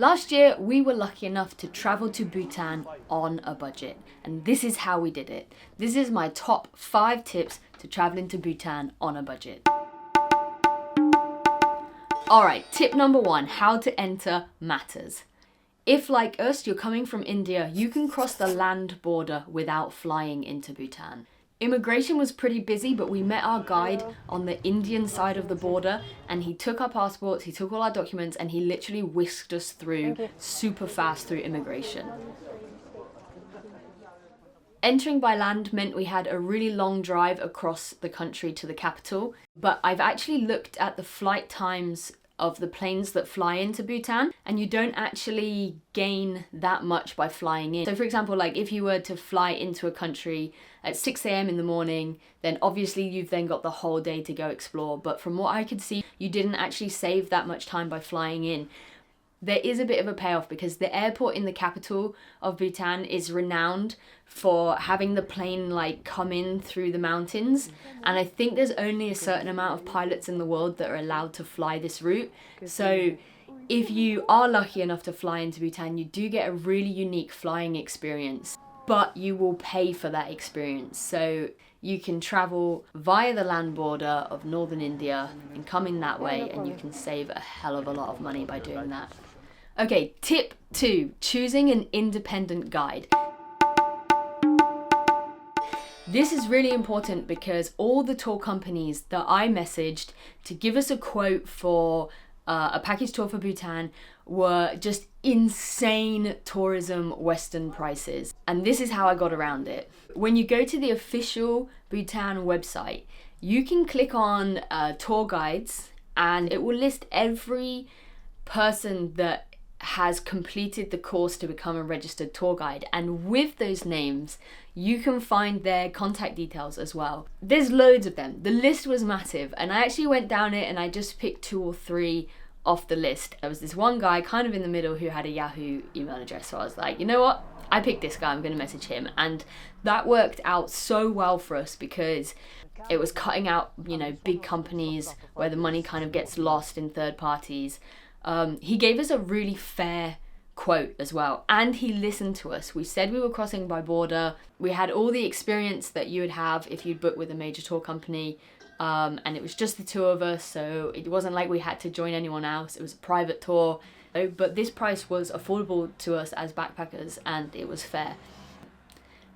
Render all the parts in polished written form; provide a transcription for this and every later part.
Last year, we were lucky enough to travel to Bhutan on a budget, and this is how we did it. This is my top 5 tips to traveling to Bhutan on a budget. Alright, tip number 1, how to enter matters. If, like us, you're coming from India, you can cross the land border without flying into Bhutan. Immigration was pretty busy, but we met our guide on the Indian side of the border and he took our passports, he took all our documents and he literally whisked us through super fast through immigration. Entering by land meant we had a really long drive across the country to the capital, but I've actually looked at the flight times of the planes that fly into Bhutan, and you don't actually gain that much by flying in. So for example, like if you were to fly into a country at 6 a.m. in the morning, then obviously you've then got the whole day to go explore. But from what I could see, you didn't actually save that much time by flying in. There is a bit of a payoff because the airport in the capital of Bhutan is renowned for having the plane like come in through the mountains, and I think there's only a certain amount of pilots in the world that are allowed to fly this route. So if you are lucky enough to fly into Bhutan, you do get a really unique flying experience, but you will pay for that experience. So you can travel via the land border of northern India and come in that way, and you can save a hell of a lot of money by doing that. Okay, tip 2, choosing an independent guide. This is really important because all the tour companies that I messaged to give us a quote for a package tour for Bhutan were just insane tourism Western prices. And this is how I got around it. When you go to the official Bhutan website, you can click on tour guides and it will list every person that has completed the course to become a registered tour guide, and with those names you can find their contact details as well. There's loads of them. The list was massive and I actually went down it and I just picked 2 or 3 off the list. There was this one guy kind of in the middle who had a Yahoo email address, so I was like, you know what, I picked this guy, I'm going to message him. And that worked out so well for us because it was cutting out, you know, big companies where the money kind of gets lost in third parties. He gave us a really fair quote as well, and he listened to us. We said we were crossing by border. We had all the experience that you would have if you'd book with a major tour company, and it was just the 2 of us, so it wasn't like we had to join anyone else. It was a private tour, but this price was affordable to us as backpackers and it was fair.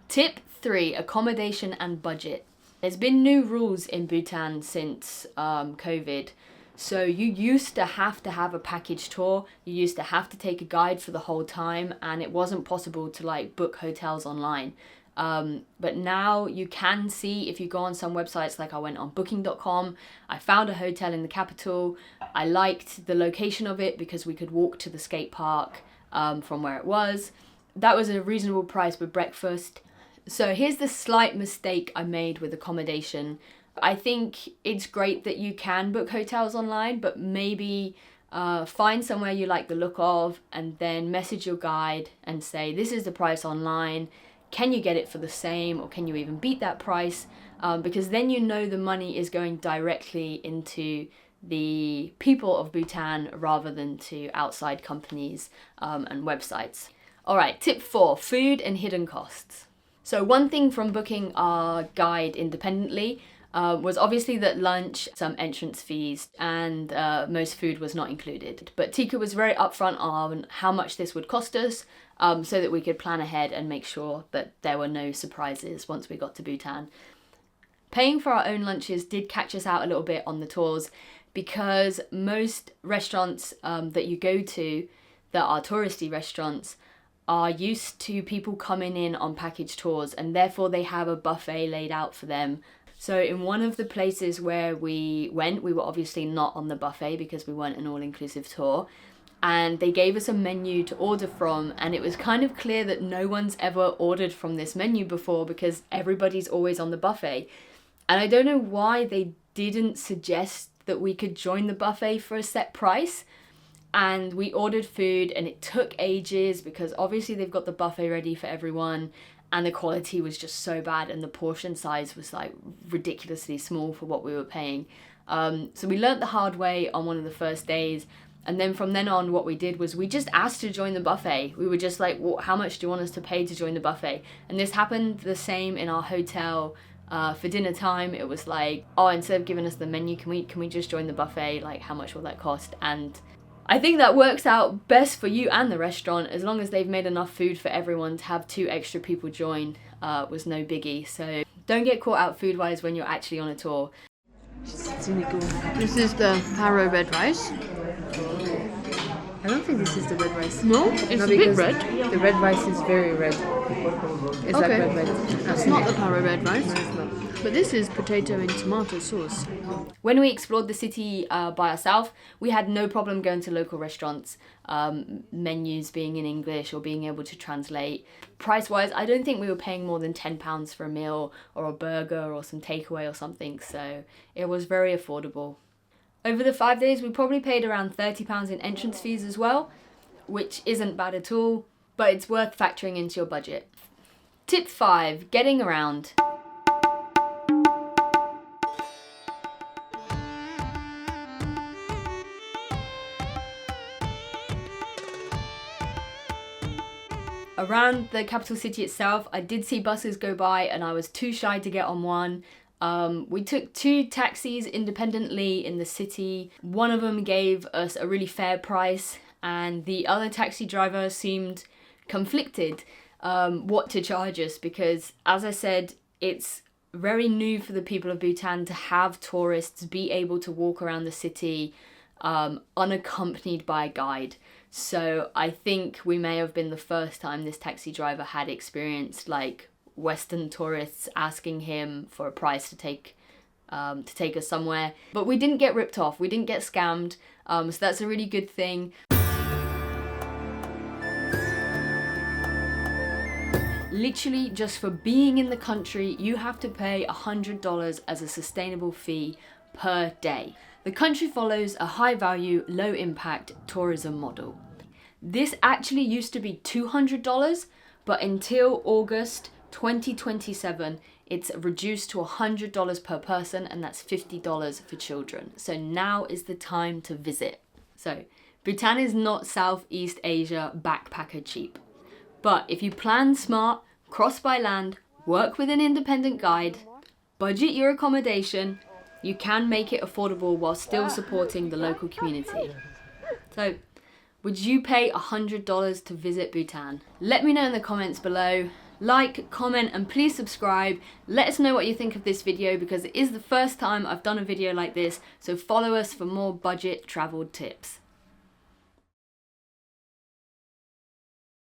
Tip 3, accommodation and budget. There's been new rules in Bhutan since COVID. So you used to have a package tour, you used to have to take a guide for the whole time, and it wasn't possible to like book hotels online. But now you can see, if you go on some websites, like I went on booking.com, I found a hotel in the capital. I liked the location of it because we could walk to the skate park from where it was. That was a reasonable price with breakfast. So here's the slight mistake I made with accommodation. I think it's great that you can book hotels online, but maybe find somewhere you like the look of and then message your guide and say, this is the price online. Can you get it for the same, or can you even beat that price? Because then you know the money is going directly into the people of Bhutan rather than to outside companies and websites. All right, tip 4, food and hidden costs. So one thing from booking our guide independently was obviously that lunch, some entrance fees, and most food was not included. But Tika was very upfront on how much this would cost us, so that we could plan ahead and make sure that there were no surprises once we got to Bhutan. Paying for our own lunches did catch us out a little bit on the tours because most restaurants that you go to that are touristy restaurants are used to people coming in on package tours, and therefore they have a buffet laid out for them. So in one of the places where we went, we were obviously not on the buffet because we weren't an all-inclusive tour, and they gave us a menu to order from, and it was kind of clear that no one's ever ordered from this menu before because everybody's always on the buffet. And I don't know why they didn't suggest that we could join the buffet for a set price. And we ordered food and it took ages because obviously they've got the buffet ready for everyone, and the quality was just so bad and the portion size was like ridiculously small for what we were paying. So we learnt the hard way on one of the first days, And then from then on, what we did was we just asked to join the buffet. We were just like, well, how much do you want us to pay to join the buffet? And this happened the same in our hotel. For dinner time, it was like, oh, instead of giving us the menu, can we just join the buffet? Like, how much will that cost? And I think that works out best for you and the restaurant, as long as they've made enough food for everyone. To have 2 extra people join was no biggie. So don't get caught out food-wise when you're actually on a tour. This is the taro red rice. I don't think this is the red rice. No, it's No, a bit because red. The red rice is very red. It's like Okay. red. That's not the taro red rice. No, it's not. But this is potato and tomato sauce. When we explored the city by ourselves, we had no problem going to local restaurants, menus being in English or being able to translate. Price-wise, I don't think we were paying more than £10 for a meal or a burger or some takeaway or something, so it was very affordable. Over the 5 days, we probably paid around £30 in entrance fees as well, which isn't bad at all, but it's worth factoring into your budget. Tip 5, getting around. Around the capital city itself, I did see buses go by and I was too shy to get on one. We took 2 taxis independently in the city. One of them gave us a really fair price and the other taxi driver seemed conflicted what to charge us, because, as I said, it's very new for the people of Bhutan to have tourists be able to walk around the city unaccompanied by a guide. So I think we may have been the first time this taxi driver had experienced like Western tourists asking him for a price to take us somewhere. But we didn't get ripped off, we didn't get scammed, so that's a really good thing. Literally, just for being in the country, you have to pay $100 as a sustainable fee per day. The country follows a high-value, low-impact tourism model. This actually used to be $200, but until August 2027, it's reduced to $100 per person, and that's $50 for children. So now is the time to visit. So, Bhutan is not Southeast Asia backpacker cheap. But if you plan smart, cross by land, work with an independent guide, budget your accommodation, you can make it affordable while still supporting the local community. So, would you pay $100 to visit Bhutan? Let me know in the comments below. Like, comment, and please subscribe. Let us know what you think of this video, because it is the first time I've done a video like this, so follow us for more budget travel tips.